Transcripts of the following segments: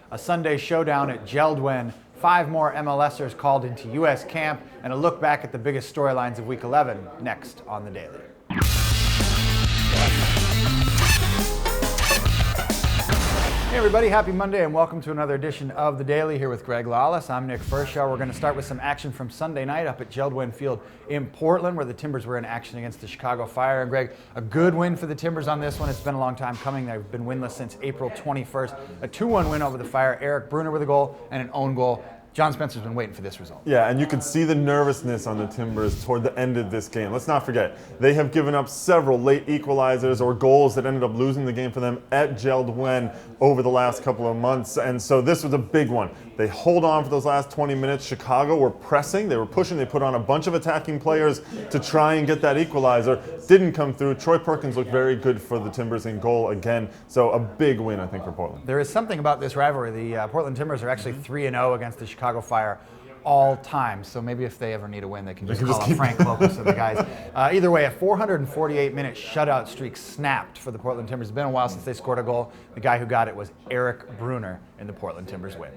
a Sunday showdown at Geldwen, 5 more MLSers called into U.S. camp, and a look back at the biggest storylines of Week 11 next on The Daily. Hey everybody, happy Monday and welcome to another edition of The Daily here with Greg Lawless. I'm Nick Furshaw. We're going to start with some action from Sunday night up at Geldwen Field in Portland, where the Timbers were in action against the Chicago Fire. And Greg, a good win for the Timbers on this one. It's been a long time coming. They've been winless since April 21st. A 2-1 win over the Fire. Eric Bruner with a goal and an own goal. John Spencer's been waiting for this result. Yeah, and you can see the nervousness on the Timbers toward the end of this game. Let's not forget, they have given up several late equalizers or goals that ended up losing the game for them at Geldwen over the last couple of months, and so this was a big one. They hold on for those last 20 minutes. Chicago were pressing, they were pushing, they put on a bunch of attacking players to try and get that equalizer. Didn't come through. Troy Perkins looked very good for the Timbers in goal again, so a big win, I think, for Portland. There is something about this rivalry. The Portland Timbers are actually 3-0 against the Chicago Fire all time, so maybe if they ever need a win, they can just call up Frank Lopez and the guys. Either way, a 448-minute shutout streak snapped for the Portland Timbers. It's been a while since they scored a goal. The guy who got it was Eric Bruner in the Portland Timbers win.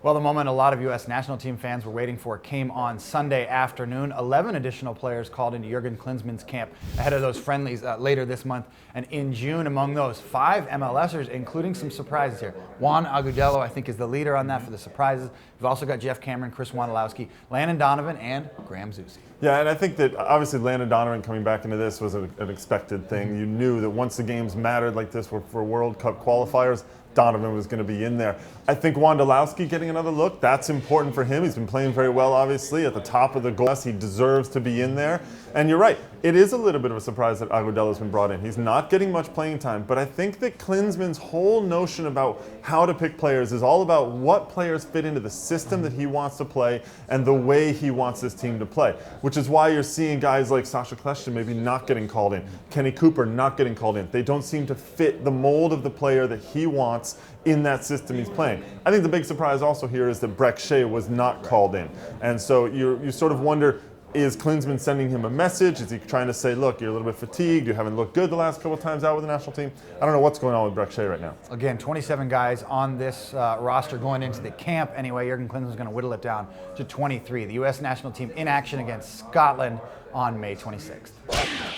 Well, the moment a lot of U.S. national team fans were waiting for came on Sunday afternoon. 11 additional players called into Jurgen Klinsmann's camp ahead of those friendlies later this month. And in June, among those, 5 MLSers, including some surprises here. Juan Agudelo, I think, is the leader on that for the surprises. We've also got Jeff Cameron, Chris Wondolowski, Landon Donovan, and Graham Zusi. Yeah, and I think that obviously Landon Donovan coming back into this was an expected thing. You knew that once the games mattered like this were for World Cup qualifiers, Donovan was going to be in there. I think Wondolowski getting another look, that's important for him. He's been playing very well, obviously, at the top of the goal. He deserves to be in there. And you're right, it is a little bit of a surprise that Agudelo's been brought in. He's not getting much playing time, but I think that Klinsmann's whole notion about how to pick players is all about what players fit into the system that he wants to play and the way he wants this team to play, which is why you're seeing guys like Sasha Kljestan maybe not getting called in, Kenny Cooper not getting called in. They don't seem to fit the mold of the player that he wants in that system he's playing. I think the big surprise also here is that Shea was not called in. And so you sort of wonder, is Klinsmann sending him a message? Is he trying to say, look, you're a little bit fatigued, you haven't looked good the last couple of times out with the national team? I don't know what's going on with Shea right now. Again, 27 guys on this roster going into the camp anyway. Jurgen Klinsmann's going to whittle it down to 23. The U.S. national team in action against Scotland on May 26th.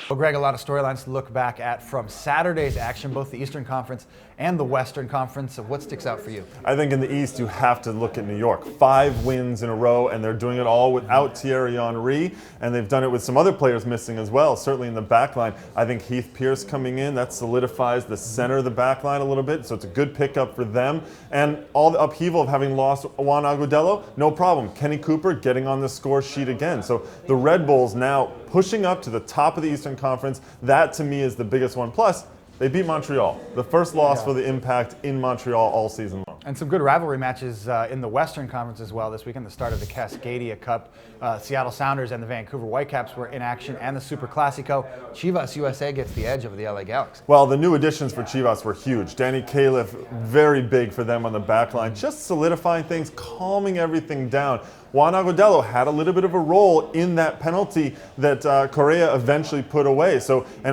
Well, Greg, a lot of storylines to look back at from Saturday's action, both the Eastern Conference and the Western Conference. So what sticks out for you? I think in the East, you have to look at New York. 5 wins in a row, and they're doing it all without Thierry Henry, and they've done it with some other players missing as well, certainly in the back line. I think Heath Pierce coming in, that solidifies the center of the back line a little bit, so it's a good pickup for them. And all the upheaval of having lost Juan Agudelo, no problem. Kenny Cooper getting on the score sheet again. So the Red Bulls now pushing up to the top of the Eastern Conference. That, to me, is the biggest one. Plus, they beat Montreal. The first loss for the Impact in Montreal all season long. And some good rivalry matches in the Western Conference as well this weekend. The start of the Cascadia Cup. Seattle Sounders and the Vancouver Whitecaps were in action, and the Super Classico. Chivas USA gets the edge over the LA Galaxy. Well, the new additions for Chivas were huge. Danny Califf, very big for them on the back line, just solidifying things, calming everything down. Juan Agudelo had a little bit of a role in that penalty that Correa eventually put away. And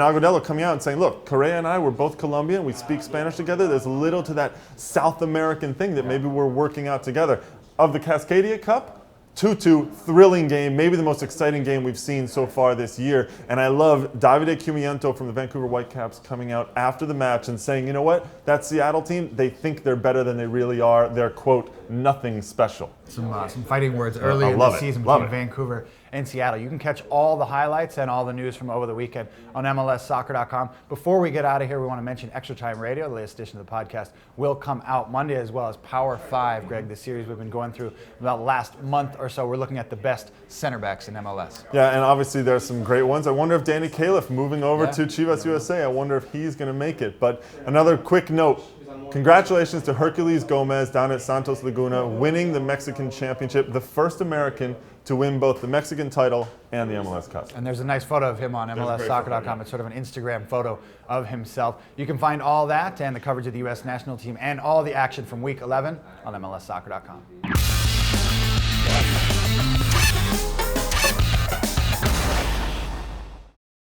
Agudelo coming out and saying, look, Correa and I, we're both Colombian, we speak Spanish together. There's a little to that South American thing that maybe we're working out together. Of the Cascadia Cup, 2-2, thrilling game, maybe the most exciting game we've seen so far this year. And I love Davide Cumiento from the Vancouver Whitecaps coming out after the match and saying, you know what, that Seattle team, they think they're better than they really are. They're, quote, nothing special. Some fighting words early in the season between Vancouver and Seattle. You can catch all the highlights and all the news from over the weekend on MLSsoccer.com. Before we get out of here, we want to mention Extra Time Radio. The latest edition of the podcast will come out Monday, as well as Power 5, Greg, the series we've been going through about the last month or so. We're looking at the best center backs in MLS. Yeah, and obviously there's some great ones. I wonder if Danny Califf moving over to Chivas USA, I wonder if he's going to make it. But another quick note. Congratulations to Herculez Gomez down at Santos Laguna, winning the Mexican Championship, the first American to win both the Mexican title and the MLS Cup. And there's a nice photo of him on MLSsoccer.com. It's sort of an Instagram photo of himself. You can find all that and the coverage of the U.S. national team and all the action from Week 11 on MLSsoccer.com.